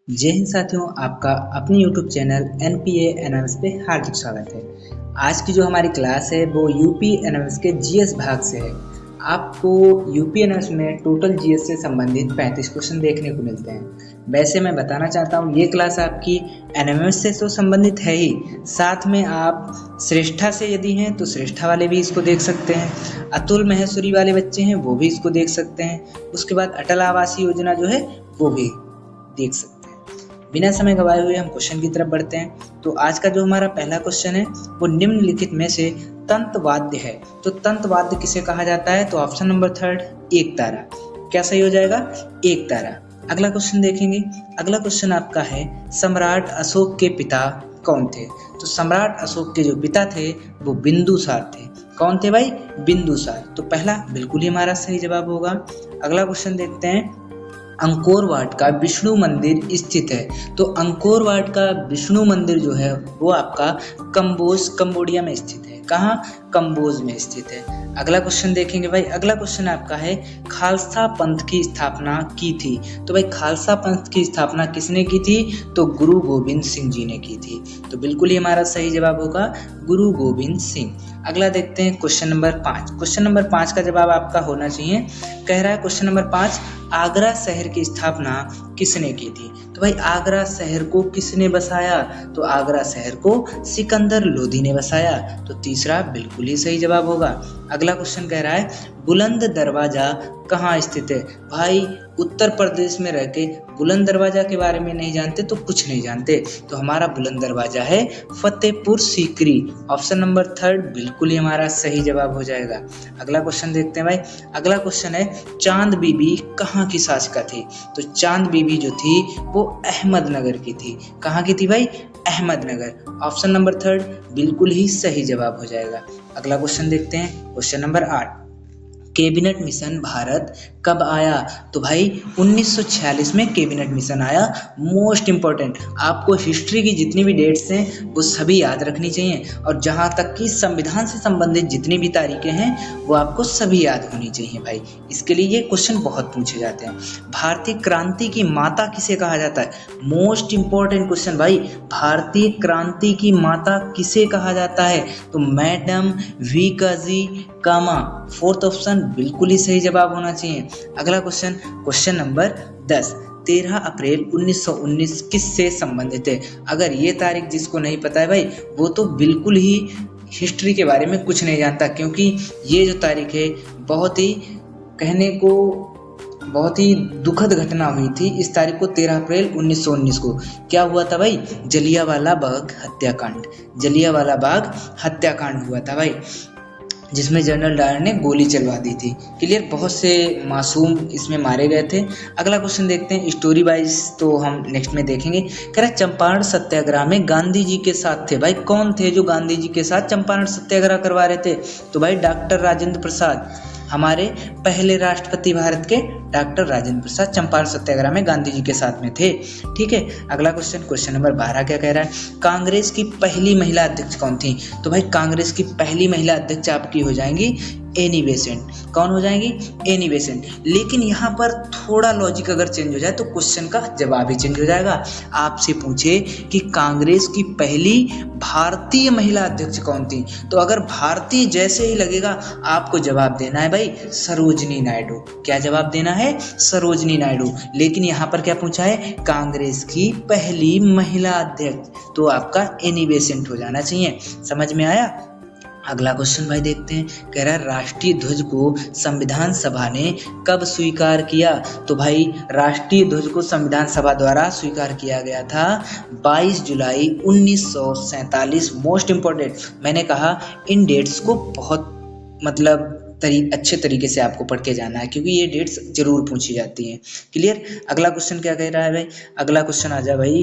जय हिंद साथियों, आपका अपने यूट्यूब चैनल एनपीए एनालिसिस पे हार्दिक स्वागत है। आज की जो हमारी क्लास है वो यूपी एनालिसिस के जीएस भाग से है। आपको यूपी एनालिसिस में टोटल जीएस से संबंधित 35 क्वेश्चन देखने को मिलते हैं। वैसे मैं बताना चाहता हूँ ये क्लास आपकी एनएमएस से तो संबंधित है ही, साथ में आप श्रेष्ठा से यदि हैं तो श्रेष्ठा वाले भी इसको देख सकते हैं, अतुल महेश्वरी वाले बच्चे हैं वो भी इसको देख सकते हैं, उसके बाद अटल आवासीय योजना जो है वो भी देख सकते हैं। बिना समय गवाए हुए हम क्वेश्चन की तरफ बढ़ते हैं। तो आज का जो हमारा पहला क्वेश्चन है वो निम्नलिखित में से तंतवाद्य है। तो तंतवाद्य किसे कहा जाता है? तो ऑप्शन नंबर थर्ड, एक तारा। क्या सही हो जाएगा? एक तारा। अगला क्वेश्चन देखेंगे। अगला क्वेश्चन आपका है सम्राट अशोक के पिता कौन थे? तो सम्राट अशोक के जो पिता थे वो बिंदुसार थे। कौन थे भाई? बिंदुसार। तो पहला बिल्कुल ही हमारा सही जवाब होगा। अगला क्वेश्चन देखते हैं। अंकोर वाट का विष्णु मंदिर स्थित है। तो अंकोर वाट का विष्णु मंदिर जो है वो आपका कंबोडिया में स्थित है। कहाँ? कंबोज में स्थित है। अगला क्वेश्चन देखेंगे भाई। अगला क्वेश्चन आपका है खालसा पंथ की स्थापना की थी। तो भाई खालसा पंथ की स्थापना किसने की थी? तो गुरु गोविंद सिंह जी ने की थी। तो बिल्कुल ही हमारा सही जवाब होगा गुरु गोविंद सिंह। अगला देखते हैं क्वेश्चन नंबर 5। क्वेश्चन नंबर 5 का जवाब आपका होना चाहिए। कह रहा है क्वेश्चन नंबर 5, आगरा शहर की स्थापना किसने की थी? तो भाई आगरा शहर को किसने बसाया? तो आगरा शहर को सिकंदर लोधी ने बसाया। तो तीसरा बिल्कुल ही सही जवाब होगा। अगला क्वेश्चन कह रहा है बुलंद दरवाजा कहाँ स्थित है? भाई उत्तर प्रदेश में रह के बुलंद दरवाजा के बारे में नहीं जानते तो कुछ नहीं जानते। तो हमारा बुलंद दरवाजा है Fatehpur Sikri. Option number third बिल्कुल ही हमारा सही जवाब हो जाएगा। अगला क्वेश्चन देखते हैं भाई। अगला क्वेश्चन है चांद बीबी कहाँ की शासिका थी? तो चांद बीबी जो थी वो अहमदनगर की थी। कहाँ की थी भाई? अहमदनगर। ऑप्शन नंबर थर्ड बिल्कुल ही सही जवाब हो जाएगा। अगला क्वेश्चन देखते हैं। Question number 8, cabinet mission Bharat कब आया? तो भाई 1946 में कैबिनेट मिशन आया। मोस्ट इंपॉर्टेंट, आपको हिस्ट्री की जितनी भी डेट्स हैं वो सभी याद रखनी चाहिए, और जहाँ तक कि संविधान से संबंधित जितनी भी तारीखें हैं वो आपको सभी याद होनी चाहिए भाई। इसके लिए ये क्वेश्चन बहुत पूछे जाते हैं। भारतीय क्रांति की माता किसे कहा जाता है? मोस्ट इंपॉर्टेंट क्वेश्चन भाई, भारतीय क्रांति की माता किसे कहा जाता है? तो मैडम वी काजी कामा। फोर्थ ऑप्शन बिल्कुल ही सही जवाब होना चाहिए। अगला क्वेश्चन, क्वेश्चन नंबर 10, 13 अप्रैल 1919 किससे संबंधित है? अगर ये तारीख जिसको नहीं पता है भाई वो तो बिल्कुल ही हिस्ट्री के बारे में कुछ नहीं जानता, क्योंकि ये जो तारीख है बहुत ही कहने को बहुत ही दुखद घटना हुई थी। इस तारीख को 13 अप्रैल 1919 को क्या हुआ था भाई? जलियांवाला बाग हत्याकांड। जलियांवाला बाग हत्याकांड हुआ था भाई, जिसमें जनरल डायर ने गोली चलवा दी थी। क्लियर? बहुत से मासूम इसमें मारे गए थे। अगला क्वेश्चन देखते हैं। स्टोरी वाइज तो हम नेक्स्ट में देखेंगे। कह रहा है चंपारण सत्याग्रह में गांधी जी के साथ थे। भाई कौन थे जो गांधी जी के साथ चंपारण सत्याग्रह करवा रहे थे? तो भाई डॉक्टर राजेंद्र प्रसाद, हमारे पहले राष्ट्रपति भारत के डॉक्टर राजेंद्र प्रसाद चंपारण सत्याग्रह में गांधी जी के साथ में थे। ठीक है। अगला क्वेश्चन, क्वेश्चन नंबर 12 क्या कह रहा है? कांग्रेस की पहली महिला अध्यक्ष कौन थी? तो भाई कांग्रेस की पहली महिला अध्यक्ष आपकी हो जाएंगी एनी बेसेंट। कौन हो जाएंगी? Annie Besant. लेकिन यहाँ पर थोड़ा लॉजिक अगर चेंज हो जाए तो क्वेश्चन का जवाब ही चेंज हो जाएगा। आपसे पूछे कि कांग्रेस की पहली भारतीय महिला अध्यक्ष कौन थी, तो अगर भारतीय जैसे ही लगेगा आपको जवाब देना है भाई सरोजनी नायडू। क्या जवाब देना है? सरोजनी नायडू। लेकिन यहाँ पर क्या पूछा है? कांग्रेस की पहली महिला अध्यक्ष, तो आपका एनी बेसेंट हो जाना चाहिए। समझ में आया? अगला क्वेश्चन भाई देखते हैं। कह रहा है राष्ट्रीय ध्वज को संविधान सभा ने कब स्वीकार किया? तो भाई राष्ट्रीय ध्वज को संविधान सभा द्वारा स्वीकार किया गया था 22 जुलाई 1947। मोस्ट इंपॉर्टेंट, मैंने कहा इन डेट्स को बहुत अच्छे तरीके से आपको पढ़ के जाना है, क्योंकि ये डेट्स जरूर पूछी जाती हैं। क्लियर? अगला क्वेश्चन क्या कह रहा है भाई? अगला क्वेश्चन आ जा भाई,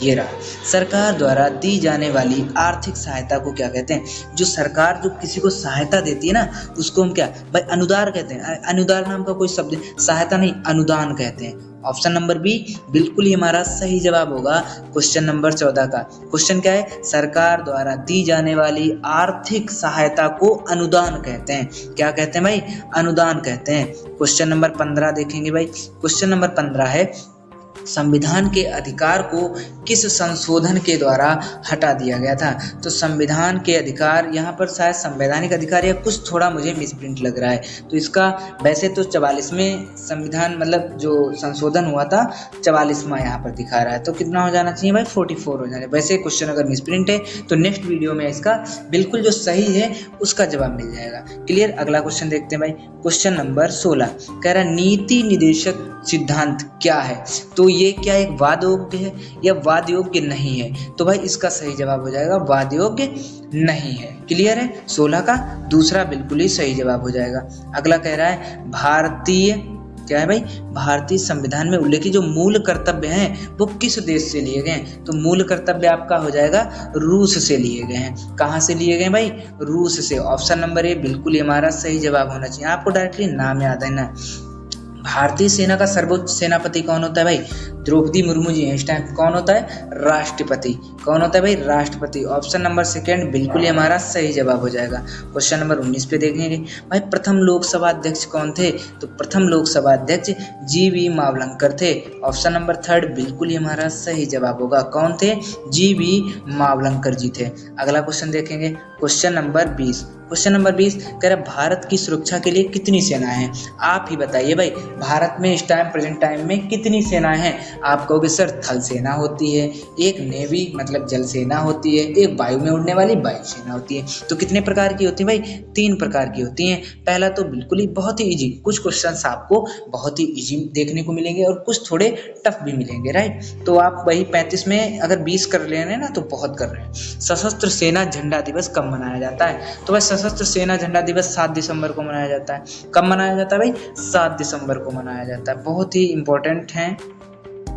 ये रहा। सरकार द्वारा दी जाने वाली आर्थिक सहायता को क्या कहते हैं? जो सरकार जो किसी को सहायता देती है ना उसको हम क्या भाई अनुदान कहते हैं। अनुदान नाम का कोई शब्द, सहायता नहीं, अनुदान कहते हैं। ऑप्शन नंबर बी बिल्कुल ही हमारा सही जवाब होगा क्वेश्चन नंबर 14 का। क्वेश्चन क्या है? सरकार द्वारा दी जाने वाली आर्थिक सहायता को अनुदान कहते हैं। क्या कहते हैं भाई? अनुदान कहते हैं। क्वेश्चन नंबर 15 देखेंगे भाई। क्वेश्चन नंबर 15 है संविधान के अधिकार को किस संशोधन के द्वारा हटा दिया गया था? तो संविधान के अधिकार, यहाँ पर शायद संवैधानिक अधिकार या कुछ थोड़ा मुझे मिसप्रिंट लग रहा है। तो इसका वैसे तो 44वें संविधान मतलब जो संशोधन हुआ था 44वां यहाँ पर दिखा रहा है, तो कितना हो जाना चाहिए भाई 44 हो जाना। वैसे क्वेश्चन अगर मिसप्रिंट है तो नेक्स्ट वीडियो में इसका बिल्कुल जो सही है उसका जवाब मिल जाएगा। क्लियर। अगला क्वेश्चन देखते हैं भाई, क्वेश्चन नंबर 16 कह रहा नीति निर्देशक सिद्धांत क्या है? तो ये क्या एक वाद योग्य है या वाद योग्य नहीं है? तो भाई इसका सही जवाब हो जाएगा वाद योग्य नहीं है। क्लियर है। 16 का दूसरा बिल्कुल ही सही जवाब हो जाएगा। अगला कह रहा है भारतीय क्या है भाई, भारतीय संविधान में उल्लेखित जो मूल कर्तव्य हैं वो किस देश से लिए गए? तो मूल कर्तव्य आपका हो जाएगा रूस से लिए गए हैं। कहाँ से लिए गए भाई? रूस से। ऑप्शन नंबर ए बिल्कुल हमारा सही जवाब होना चाहिए। आपको डायरेक्टली नाम याद है ना। भारतीय सेना का सर्वोच्च सेनापति कौन होता है भाई? द्रौपदी मुर्मू जी हैं इस टाइम। कौन होता है? राष्ट्रपति। कौन होता है भाई? राष्ट्रपति। ऑप्शन नंबर सेकंड बिल्कुल ही हमारा सही जवाब हो जाएगा। क्वेश्चन नंबर 19 पे देखेंगे भाई, प्रथम लोकसभा अध्यक्ष कौन थे? तो प्रथम लोकसभा अध्यक्ष जी.वी. मावलंकर थे। ऑप्शन नंबर थर्ड बिल्कुल ही हमारा सही जवाब होगा। कौन थे? जी.वी. मावलंकर जी थे। अगला क्वेश्चन देखेंगे, क्वेश्चन नंबर 20। क्वेश्चन नंबर 20 कह रहा भारत की सुरक्षा के लिए कितनी सेनाएं हैं? आप ही बताइए भाई, भारत में इस टाइम प्रेजेंट टाइम में कितनी सेनाएं हैं? आप कहोगे सर थल सेना होती है, एक नेवी मतलब जल सेना होती है, एक वायु में उड़ने वाली वायु सेना होती है। तो कितने प्रकार की होती है भाई? 3 प्रकार की होती हैं। पहला तो बिल्कुल ही बहुत ही इजी, कुछ क्वेश्चंस आपको बहुत ही इजी देखने को मिलेंगे और कुछ थोड़े टफ भी मिलेंगे, राइट। तो आप वही 35 में अगर 20 कर ले रहे हैं ना तो बहुत कर रहे हैं। सशस्त्र सेना झंडा दिवस कब मनाया जाता है? तो भाई सशस्त्र सेना झंडा दिवस 7 दिसंबर को मनाया जाता है। कब मनाया जाता है भाई? 7 दिसंबर को मनाया जाता है। बहुत ही इंपॉर्टेंट है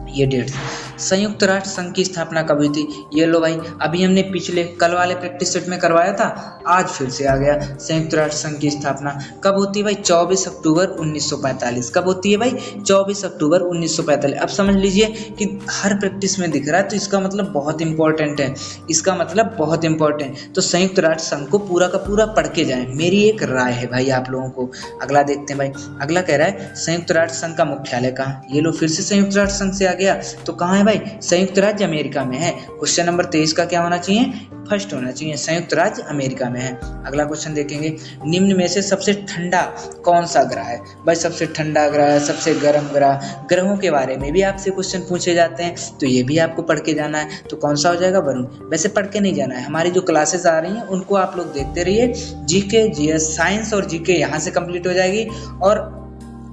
ये डेट। संयुक्त राष्ट्र संघ की स्थापना कब हुई थी? ये लो भाई, अभी हमने पिछले कल वाले प्रैक्टिस सेट में करवाया था, आज फिर से आ गया। संयुक्त राष्ट्र संघ की स्थापना कब होती है भाई? 24 अक्टूबर 1945। कब होती है भाई? 24 अक्टूबर 1945। अब समझ लीजिए कि हर प्रैक्टिस में दिख रहा है तो इसका मतलब बहुत इंपॉर्टेंट है, इसका मतलब बहुत इंपॉर्टेंट। तो संयुक्त राष्ट्र संघ को पूरा का पूरा पढ़ के जाएं, मेरी एक राय है भाई आप लोगों को। अगला देखते हैं भाई, अगला कह रहा है संयुक्त राष्ट्र संघ का मुख्यालय कहाँ? ये लो फिर से संयुक्त राष्ट्र संघ से आ गया। तो कहाँ है भाई? संयुक्त राज्य अमेरिका में है। क्वेश्चन नंबर 23 का क्या होना चाहिए? फर्स्ट होना चाहिए, संयुक्त राज्य अमेरिका में है। अगला क्वेश्चन देखेंगे, निम्न में से सबसे ठंडा कौन सा ग्रह है? भाई सबसे ठंडा ग्रह, सबसे गर्म ग्रह, ग्रहों के बारे में भी आपसे क्वेश्चन पूछे जाते हैं तो ये भी आपको पढ़ के जाना है। तो कौन सा हो जाएगा? वरुण। वैसे पढ़ के नहीं जाना है, हमारी जो क्लासेस आ रही हैं उनको आप लोग देखते रहिए। जीके, जीएस, साइंस और जीके यहाँ से कंप्लीट हो जाएगी। और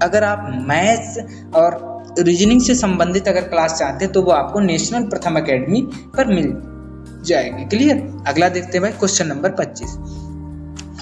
अगर आप मैथ्स और रीजनिंग से संबंधित अगर क्लास चाहते हैं तो वो आपको नेशनल प्रथम एकेडमी पर मिल जाएगी। क्लियर। अगला देखते हैं भाई, क्वेश्चन नंबर 25।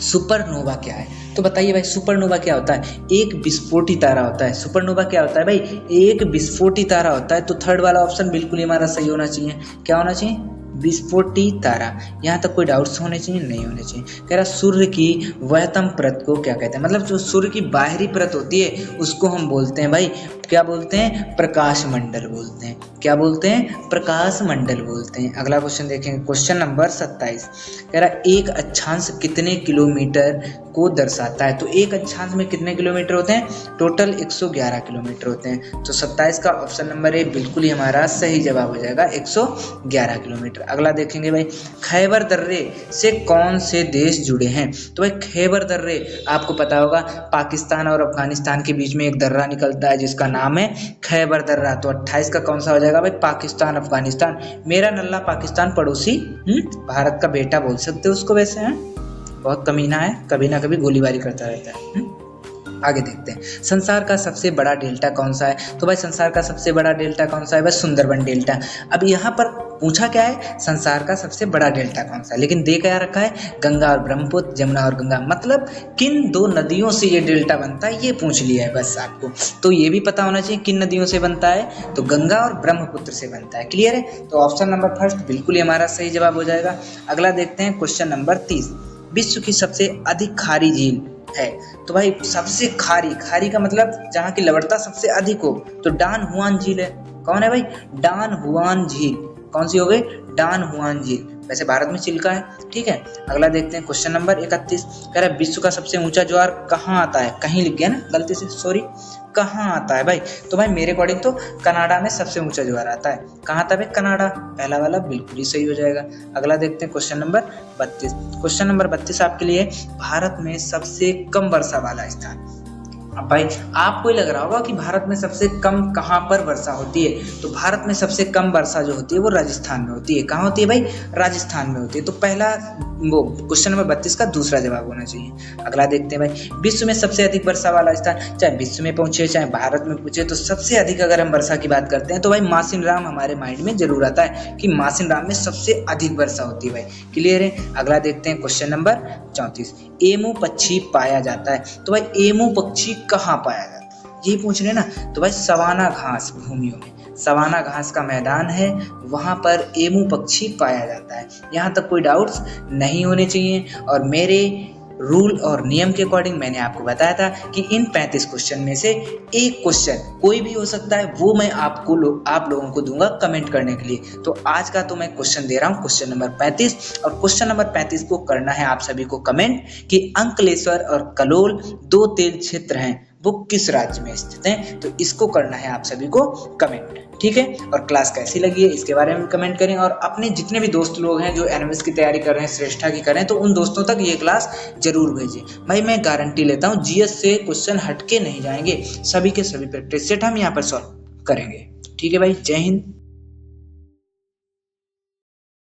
सुपरनोवा क्या है? तो बताइए भाई सुपरनोवा क्या होता है? एक विस्फोटी तारा होता है। सुपरनोवा क्या होता है भाई? एक विस्फोटी तारा होता है। तो थर्ड वाला ऑप्शन बिल्कुल ही हमारा सही होना चाहिए। क्या होना चाहिए? विस्फोटी तारा। यहाँ तक कोई डाउट्स होने चाहिए? नहीं होने चाहिए। कह रहा सूर्य की वहतम परत को क्या कहते हैं? मतलब जो सूर्य की बाहरी परत होती है उसको हम बोलते हैं भाई, क्या बोलते हैं? प्रकाश मंडल बोलते हैं। क्या बोलते हैं? प्रकाश मंडल बोलते हैं। अगला क्वेश्चन देखेंगे, क्वेश्चन नंबर 27। कह रहा एक अक्षांश कितने किलोमीटर को दर्शाता है? तो एक अक्षांश में कितने किलोमीटर होते हैं? टोटल 111 किलोमीटर होते हैं। तो 27 का ऑप्शन नंबर ए बिल्कुल ही हमारा सही जवाब हो जाएगा, 111 किलोमीटर। अगला देखेंगे भाई, खैबर दर्रे से कौन से देश जुड़े हैं? तो भाई खैबर दर्रे आपको पता होगा, पाकिस्तान और अफगानिस्तान के बीच में एक दर्रा निकलता है जिसका नाम है खैबर दर्रा। तो 28 का कौन सा हो जाएगा भाई? पाकिस्तान अफगानिस्तान। मेरा नल्ला पाकिस्तान पड़ोसी भारत का बेटा बोल सकते हो उसको। वैसे है बहुत कमीना है, कभी ना कभी गोलीबारी करता रहता है। आगे देखते हैं, संसार का सबसे बड़ा डेल्टा कौन सा है? तो भाई संसार का सबसे बड़ा डेल्टा कौन सा है भाई? सुंदरबन डेल्टा। अब यहाँ पर पूछा क्या है? संसार का सबसे बड़ा डेल्टा कौन सा है, लेकिन दे क्या रखा है? गंगा और ब्रह्मपुत्र, जमुना और गंगा। मतलब किन 2 नदियों से ये डेल्टा बनता है ये पूछ लिया है बस आपको। तो ये भी पता होना चाहिए किन नदियों से बनता है, तो गंगा और ब्रह्मपुत्र से बनता है। क्लियर है। तो ऑप्शन नंबर फर्स्ट बिल्कुल ही हमारा सही जवाब हो जाएगा। अगला देखते हैं, क्वेश्चन नंबर 30। विश्व की सबसे अधिक खारी झील है? तो भाई सबसे खारी का मतलब जहाँ की लवणता सबसे अधिक हो, तो डान हुआन झील है। कौन है भाई? डान हुआन झील। कौन सी हो गई? डान हुआन झील। वैसे भारत में चिल्का है, ठीक है। अगला देखते हैं क्वेश्चन नंबर 31, कह रहा है विश्व का सबसे ऊंचा ज्वार कहाँ आता है, कहीं लिख गया ना गलती से, सॉरी, कहाँ आता है भाई, तो भाई मेरे अकॉर्डिंग तो कनाडा में सबसे ऊंचा ज्वार आता है। कहाँ आता है भाई, कनाडा, पहला वाला बिल्कुल ही सही हो जाएगा। अगला देखते हैं क्वेश्चन नंबर 32। क्वेश्चन नंबर 32 आपके लिए, भारत में सबसे कम वर्षा वाला स्थान। अब भाई आपको लग रहा होगा कि भारत में सबसे कम कहाँ पर वर्षा होती है, तो भारत में सबसे कम वर्षा जो होती है वो राजस्थान में होती है। कहाँ होती है भाई, राजस्थान में होती है। तो पहला वो क्वेश्चन नंबर 32 का दूसरा जवाब होना चाहिए। अगला देखते हैं भाई, विश्व में सबसे अधिक वर्षा वाला स्थान, चाहे विश्व में पूछे चाहे भारत में पूछे, तो सबसे अधिक अगर हम वर्षा की बात करते हैं तो भाई मासिन राम हमारे माइंड में जरूर आता है कि मासिन राम में सबसे अधिक वर्षा होती है भाई, क्लियर है। अगला देखते हैं क्वेश्चन नंबर 34, एमू पक्षी पाया जाता है, तो भाई एमू पक्षी कहाँ पाया जाता है, यही पूछ रहे ना, तो भाई सवाना घास भूमियों में, सवाना घास का मैदान है वहां पर एमू पक्षी पाया जाता है। यहाँ तक कोई डाउट्स नहीं होने चाहिए। और मेरे रूल और नियम के अकॉर्डिंग मैंने आपको बताया था कि इन 35 क्वेश्चन में से एक क्वेश्चन कोई भी हो सकता है, वो मैं आप लोगों को दूंगा कमेंट करने के लिए। तो आज का तो मैं क्वेश्चन दे रहा हूँ क्वेश्चन नंबर 35, और क्वेश्चन नंबर 35 को करना है आप सभी को कमेंट कि अंकलेश्वर और कलोल दो तेल क्षेत्र हैं, वो किस राज्य में स्थित हैं, तो इसको करना है आप सभी को कमेंट, ठीक है। और क्लास कैसी लगी है इसके बारे में कमेंट करें, और अपने जितने भी दोस्त लोग हैं जो एनएमएस की तैयारी कर रहे हैं, श्रेष्ठा की कर रहे हैं, तो उन दोस्तों तक ये क्लास जरूर भेजें। भाई मैं गारंटी लेता हूँ जीएस से क्वेश्चन हटके नहीं जाएंगे, सभी के सभी प्रैक्टिस सेट हम यहाँ पर सॉल्व करेंगे, ठीक है भाई। जय हिंद।